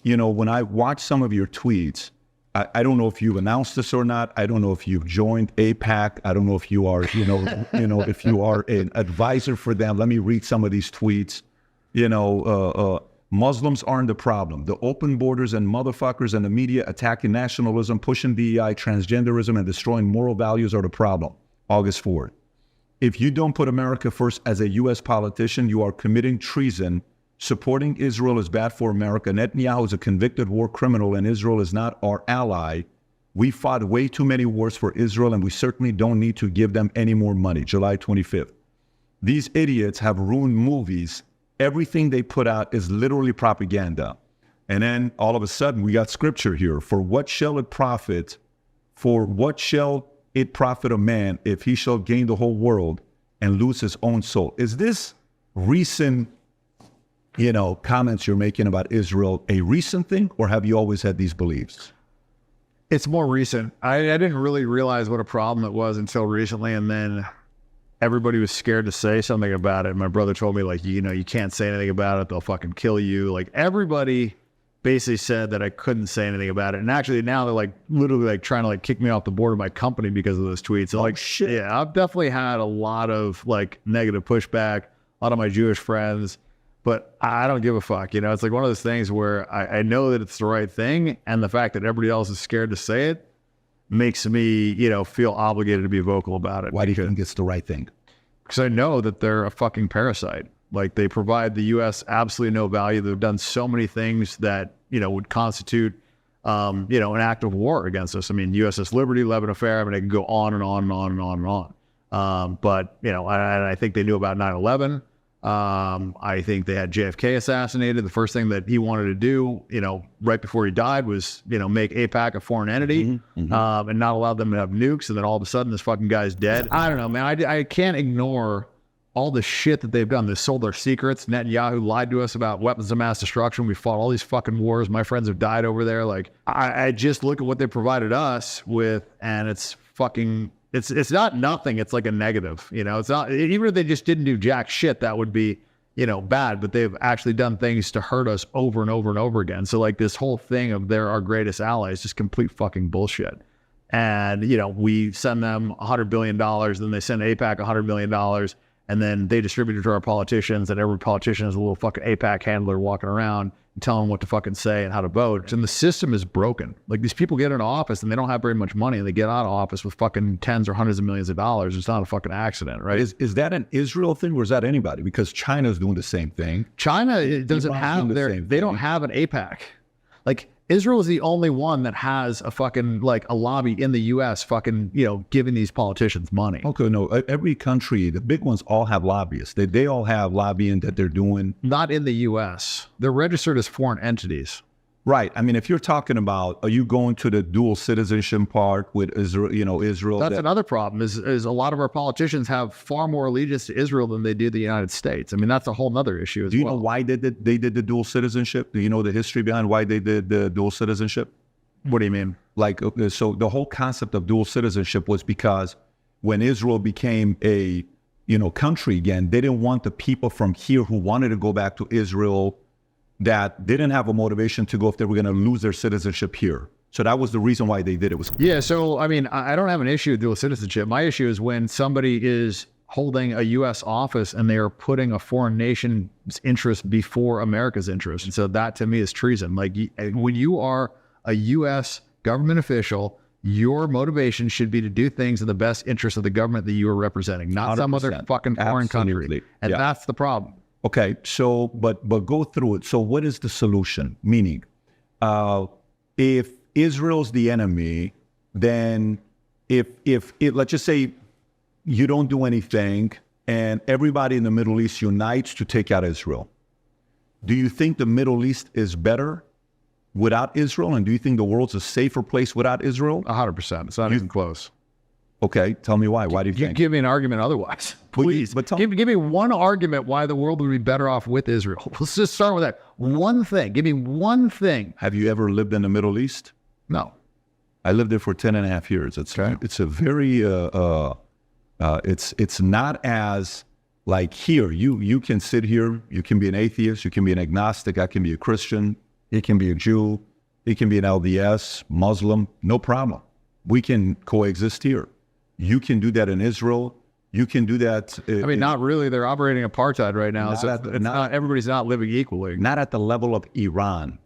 when I watch some of your tweets, I don't know if you've announced this or not. I don't know if you've joined AIPAC. I don't know if you are, if you are an advisor for them. Let me read some of these tweets. Muslims aren't the problem. The open borders and motherfuckers and the media attacking nationalism, pushing DEI, transgenderism, and destroying moral values are the problem. August 4th. If you don't put America first as a U.S. politician, you are committing treason. Supporting Israel is bad for America. Netanyahu is a convicted war criminal and Israel is not our ally. We fought way too many wars for Israel and we certainly don't need to give them any more money. July 25th. These idiots have ruined movies. Everything they put out is literally propaganda. And then all of a sudden we got scripture here. For what shall it profit a man if he shall gain the whole world and lose his own soul? Is this recent comments you're making about Israel a recent thing, or have you always had these beliefs? It's more recent. I didn't really realize what a problem it was until recently, and then everybody was scared to say something about it. My brother told me, you can't say anything about it. They'll fucking kill you. Everybody basically said that I couldn't say anything about it. And actually now they're literally trying to kick me off the board of my company because of those tweets. So, shit. Yeah, I've definitely had a lot of negative pushback, a lot of my Jewish friends. But I don't give a fuck. It's one of those things where I know that it's the right thing. And the fact that everybody else is scared to say it makes me, feel obligated to be vocal about it. Why do you think it's the right thing? Because I know that they're a fucking parasite. They provide the U.S. absolutely no value. They've done so many things that, would constitute, an act of war against us. I mean, USS Liberty, Lebanon Affair, it can go on and on and on and on and on. But I think they knew about 9/11. I think they had JFK assassinated. The first thing that he wanted to do, right before he died was, make AIPAC a foreign entity, and not allow them to have nukes. And then all of a sudden this fucking guy's dead. I don't know, man. I can't ignore all the shit that they've done. They sold our secrets. Netanyahu lied to us about weapons of mass destruction. We fought all these fucking wars. My friends have died over there. I just look at what they provided us with, and it's fucking... It's not nothing. It's a negative, it's not, even if they just didn't do jack shit, that would be, bad, but they've actually done things to hurt us over and over and over again. So this whole thing of they're our greatest allies, just complete fucking bullshit. And, we send them $100 billion, then they send AIPAC $100 million, and then they distribute it to our politicians, and every politician has a little fucking AIPAC handler walking around and telling them what to fucking say and how to vote. And the system is broken. These people get into office and they don't have very much money, and they get out of office with fucking tens or hundreds of millions of dollars. It's not a fucking accident, right? Is that an Israel thing, or is that anybody? Because China's doing the same thing. China doesn't have they don't have an AIPAC. Israel is the only one that has a fucking, a lobby in the U.S. fucking, giving these politicians money. Okay, no, every country, the big ones all have lobbyists. They all have lobbying that they're doing. Not in the U.S. They're registered as foreign entities. Right. I mean, if you're talking about, are you going to the dual citizenship part with Israel, Israel? That's another problem is a lot of our politicians have far more allegiance to Israel than they do the United States. I mean, that's a whole nother issue as well. Do you know why they did the dual citizenship? Do you know the history behind why they did the dual citizenship? What do you mean? So the whole concept of dual citizenship was because when Israel became a, country again, they didn't want the people from here who wanted to go back to Israel that didn't have a motivation to go if they were going to lose their citizenship here. So that was the reason why they did it. Yeah, so, I mean, I don't have an issue with dual citizenship. My issue is when somebody is holding a U.S. office and they are putting a foreign nation's interest before America's interest. And so that, to me, is treason. When you are a U.S. government official, your motivation should be to do things in the best interest of the government that you are representing, not 100%. Some other fucking foreign country. And that's the problem. Okay, so, but go through it. So what is the solution? Meaning, if Israel's the enemy, then if let's just say you don't do anything and everybody in the Middle East unites to take out Israel, do you think the Middle East is better without Israel? And do you think the world's a safer place without Israel? 100%. It's not even close. Okay, tell me why. Why do you think? Give me an argument otherwise, please. But give me one argument why the world would be better off with Israel. Let's just start with that. One thing. Give me one thing. Have you ever lived in the Middle East? No. I lived there for 10 and a half years. It's a very, it's not as like here. You can sit here, you can be an atheist, you can be an agnostic, I can be a Christian. He can be a Jew. He can be an LDS, Muslim, no problem. We can coexist here. You can do that in Israel. You can do that. I mean, not really. They're operating apartheid right now. So everybody's not living equally. Not at the level of Iran.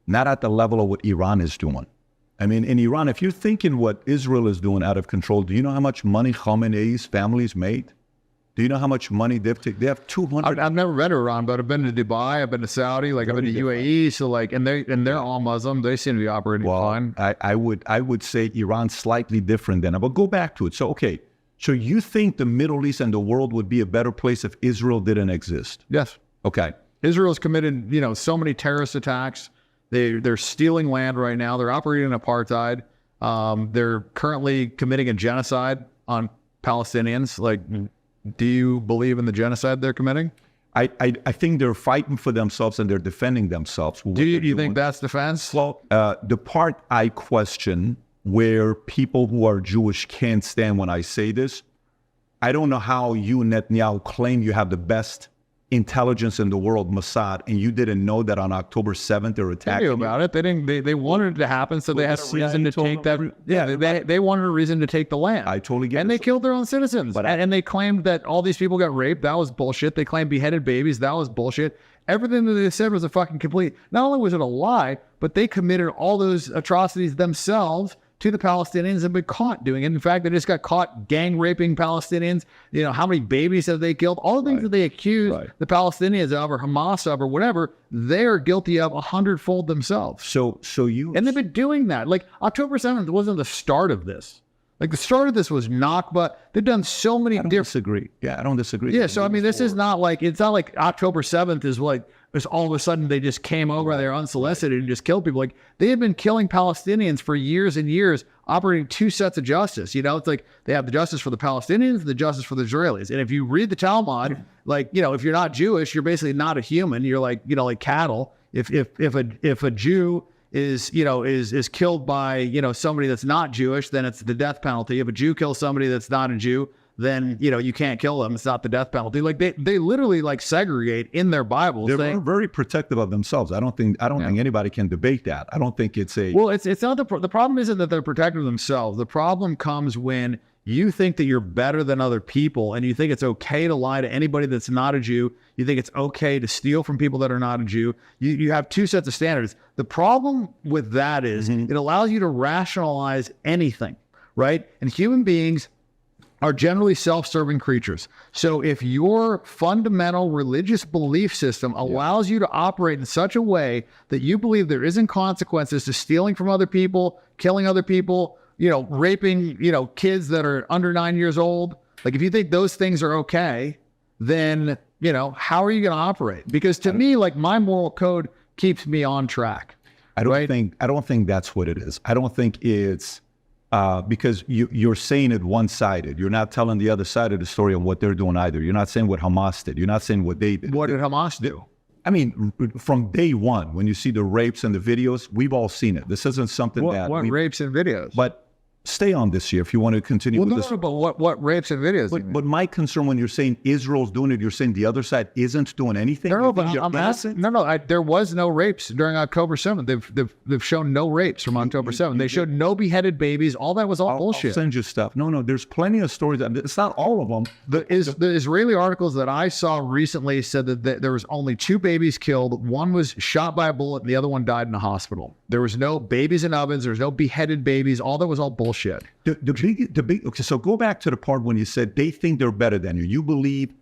Not at the level of what Iran is doing. I mean, in Iran, if you're thinking what Israel is doing out of control, do you know how much money Khamenei's families made? Do you know how much money they've taken? They have 200. I've never been to Iran, but I've been to Dubai. I've been to Saudi. Like I've been to UAE. So like, and they're all Muslim. They seem to be operating fine. I would say Iran's slightly different than. But go back to it. So okay, so you think the Middle East and the world would be a better place if Israel didn't exist? Yes. Okay. Israel's committed, so many terrorist attacks. They're stealing land right now. They're operating in apartheid. They're currently committing a genocide on Palestinians. Like, do you believe in the genocide they're committing? I think they're fighting for themselves and they're defending themselves. Do you think that's defense? Well, the part I question where people who are Jewish can't stand when I say this, I don't know how you, Netanyahu, claim you have the best intelligence in the world, Mossad, and you didn't know that on October 7th they're attacking you. About it. They didn't. They wanted it to happen, so they had a reason to take that. They wanted a reason to take the land. I totally get it. And they killed their own citizens. And they claimed that all these people got raped. That was bullshit. They claimed beheaded babies. That was bullshit. Everything that they said was a fucking complete. Not only was it a lie, but they committed all those atrocities themselves to the Palestinians and been caught doing it. In fact, they just got caught gang raping Palestinians. How many babies have they killed? All the things that they accuse the Palestinians of or Hamas of or whatever, they're guilty of 100-fold themselves. So and they've been doing that. Like October 7th wasn't the start of this. Like the start of this was Nakba. They've done so many different. Disagree. Yeah, I don't disagree. Yeah, so I mean, this is not like, it's not like October 7th is like, it's all of a sudden they just came over there unsolicited and just killed people. Like they had been killing Palestinians for years and years, operating two sets of justice. It's like they have the justice for the Palestinians and the justice for the Israelis. And if you read the Talmud, like, if you're not Jewish, you're basically not a human. You're like, like cattle. If a Jew is killed by, somebody that's not Jewish, then it's the death penalty. If a Jew kills somebody that's not a Jew, then, you can't kill them. It's not the death penalty. Like they literally like segregate in their Bible. They're very protective of themselves. I don't think anybody can debate that. I don't think it's a. Well, it's not the problem isn't that they're protective of themselves. The problem comes when you think that you're better than other people and you think it's okay to lie to anybody that's not a Jew. You think it's okay to steal from people that are not a Jew. You have two sets of standards. The problem with that is it allows you to rationalize anything, right? And human beings are generally self-serving creatures. So if your fundamental religious belief system allows you to operate in such a way that you believe there isn't consequences to stealing from other people, killing other people, raping, kids that are under 9 years old, like if you think those things are okay, then, how are you going to operate? Because to me, like my moral code keeps me on track. I don't think that's what it is. I don't think it's because you're saying it one-sided. You're not telling the other side of the story on what they're doing either. You're not saying what Hamas did. You're not saying what they did. What did Hamas do? I mean, from day one, when you see the rapes and the videos, we've all seen it. This isn't something what rapes and videos? But stay on this here if you want to continue with this. But what rapes and videos? But my concern when you're saying Israel's doing it, you're saying the other side isn't doing anything. No, but I'm asking. There was no rapes during October 7th. They've shown no rapes from October 7th. They showed no beheaded babies. All that was all bullshit. I'll send you stuff. No, there's plenty of stories. It's not all of them. The Israeli articles that I saw recently said that there was only 2 babies killed. One was shot by a bullet, and the other one died in a hospital. There was no babies in ovens. There was no beheaded babies. All that was all bullshit. The big. Okay, so go back to the part when you said they think they're better than you. You believe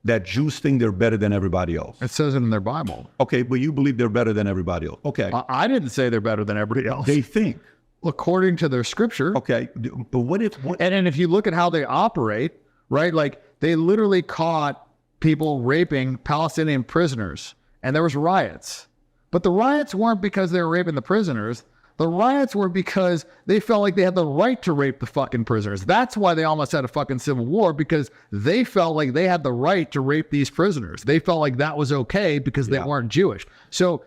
that Jews think they're better than everybody else. It says it in their Bible. Okay, but you believe they're better than everybody else. Okay. I didn't say they're better than everybody else. They think. According to their scripture. Okay, but what if... And if you look at how they operate, right, like they literally caught people raping Palestinian prisoners, and there was riots. But the riots weren't because they were raping the prisoners. The riots were because they felt like they had the right to rape the fucking prisoners. That's why they almost had a fucking civil war, because they felt like they had the right to rape these prisoners. They felt like that was okay because they weren't Jewish. So,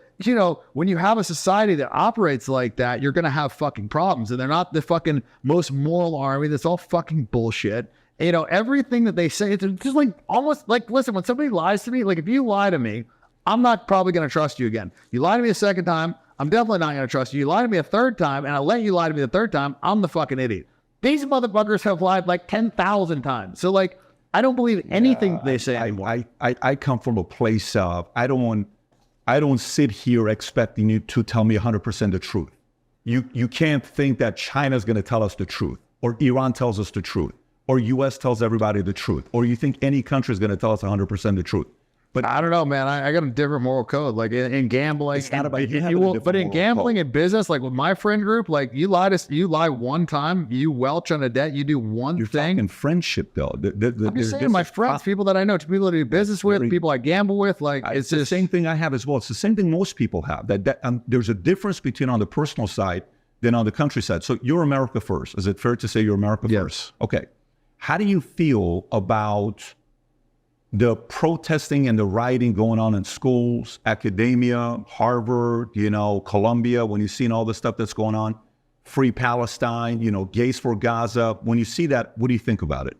when you have a society that operates like that, you're going to have fucking problems. And they're not the fucking most moral army. That's all fucking bullshit. Everything that they say, it's just like almost like, listen, when somebody lies to me, like if you lie to me, I'm not probably going to trust you again. You lie to me a second time, I'm definitely not going to trust you. You lie to me a third time, and I let you lie to me the third time, I'm the fucking idiot. These motherfuckers have lied like 10,000 times. So like, I don't believe anything they say anymore. I come from a place of, I don't sit here expecting you to tell me 100% the truth. You can't think that China's going to tell us the truth, or Iran tells us the truth, or U.S. tells everybody the truth, or you think any country is going to tell us 100% the truth. But I don't know, man. I got a different moral code. Like in gambling, It's not about but in gambling and business, like with my friend group, like you lie one time, you welch on a debt, you do one You're thing. talking friendship, though. I'm just saying, my friends, people that I know, people that I do business with, people I gamble with, like It's the same thing I have as well. It's the same thing most people have. There's a difference between on the personal side than on the countryside. So you're America first. Is it fair to say you're America Yes. first? Okay. How do you feel about the protesting and the rioting going on in schools, academia, Harvard, Columbia, when you've seen all the stuff that's going on, Free Palestine, gays for Gaza, when you see that, what do you think about it?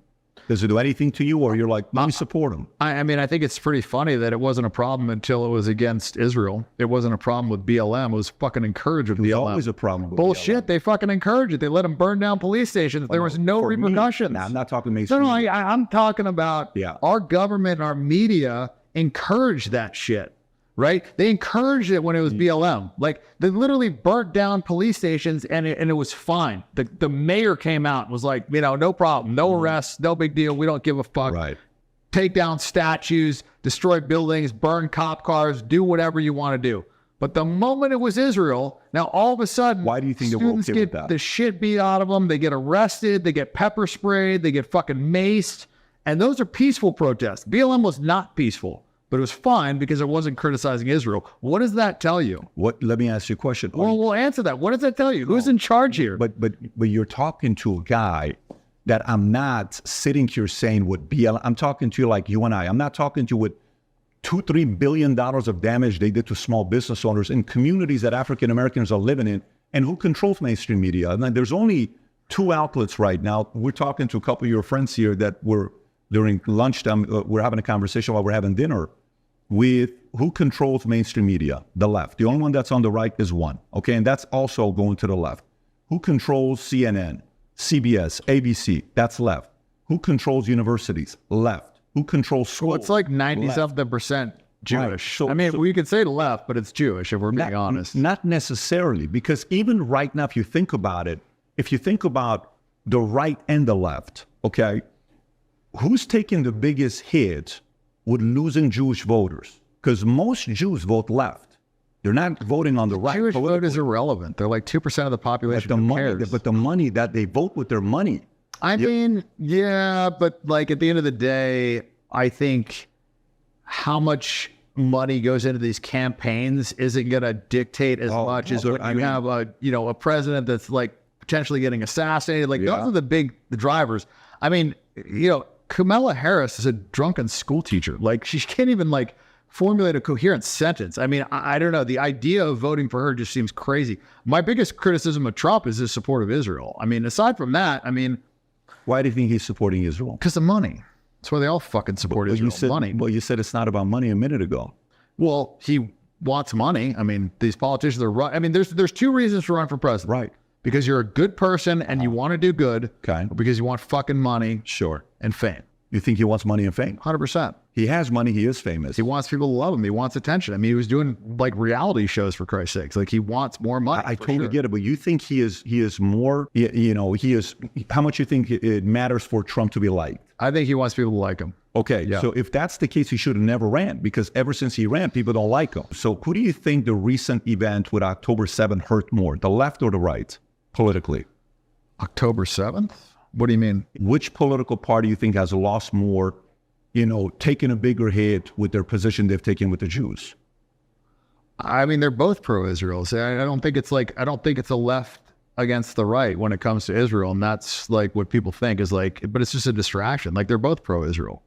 Does it do anything to you, or you're like, let me support them? I mean, I think it's pretty funny that it wasn't a problem until it was against Israel. It wasn't a problem with BLM. It was fucking encouraged with It was BLM. always a problem with Bullshit. BLM. They fucking encouraged it. They let them burn down police stations. There was no For me, repercussions. nah, I'm not talking mainstream. No, I'm talking about Yeah. our government, our media encouraged that shit, right? They encouraged it when it was BLM. Like they literally burnt down police stations and it was fine. The mayor came out and was like, no problem, no arrests, no big deal. We don't give a fuck. Right. Take down statues, destroy buildings, burn cop cars, do whatever you want to do. But the moment it was Israel, now all of a sudden, Why do you think they were students okay with get that? the shit beat out of them? They get arrested, they get pepper sprayed, they get fucking maced. And those are peaceful protests. BLM was not peaceful, but it was fine because it wasn't criticizing Israel. What does that tell you? Let me ask you a question. Well, we'll answer that. What does that tell you? Who's in charge here? But you're talking to a guy that I'm not sitting here saying with BLM. I'm talking to you like you and I. I'm not talking to you with $2-3 billion of damage they did to small business owners in communities that African Americans are living in, and who controls mainstream media. And there's only two outlets right now. We're talking to a couple of your friends here that were during lunchtime. We're having a conversation while we're having dinner with who controls mainstream media, the left. The only one that's on the right is one, okay? And that's also going to the left. Who controls CNN, CBS, ABC? That's left. Who controls universities? Left. Who controls schools? Well, it's like 90-something% Jewish. Right. So- I mean, we could say left, but it's Jewish if we're being honest. Not necessarily, because even right now, if you think about it, if you think about the right and the left, okay, who's taking the biggest hit with losing Jewish voters? Because most Jews vote left. They're not voting on the right. Jewish vote politically. is irrelevant. They're like 2% of the population. But the money that they vote with their money. I mean, yeah, but like at the end of the day, I think how much money goes into these campaigns isn't going to dictate as much as when you have a president that's like potentially getting assassinated. Like those are the drivers. I mean, Kamala Harris is a drunken school teacher. Like she can't even like formulate a coherent sentence. I mean, I don't know. The idea of voting for her just seems crazy. My biggest criticism of Trump is his support of Israel. I mean, aside from that, Why do you think he's supporting Israel? because of money. That's why they all fucking support Israel. Money. Well, you said it's not about money a minute ago. Well, he wants money. I mean, these politicians are run. I mean, there's two reasons to run for president. Right. Because you're a good person and you want to do good. Okay. Or because you want fucking money Sure. and fame. You think he wants money and fame? 100%. He has money. He is famous. He wants people to love him. He wants attention. I mean, he was doing like reality shows for Christ's sakes. Like he wants more money. I totally get it, but you think he is more, he is, how much you think it matters for Trump to be liked? I think he wants people to like him. Okay, Yeah. so if that's the case, he should have never ran, because ever since he ran, people don't like him. So who do you think the recent event with October 7th hurt more, the left or the right, politically? October 7th? What do you mean? Which political party you think has lost more, taken a bigger hit with their position they've taken with the Jews? I mean, they're both pro-Israel. So I don't think it's a left against the right when it comes to Israel. And that's like what people think is like, but it's just a distraction. Like they're both pro-Israel.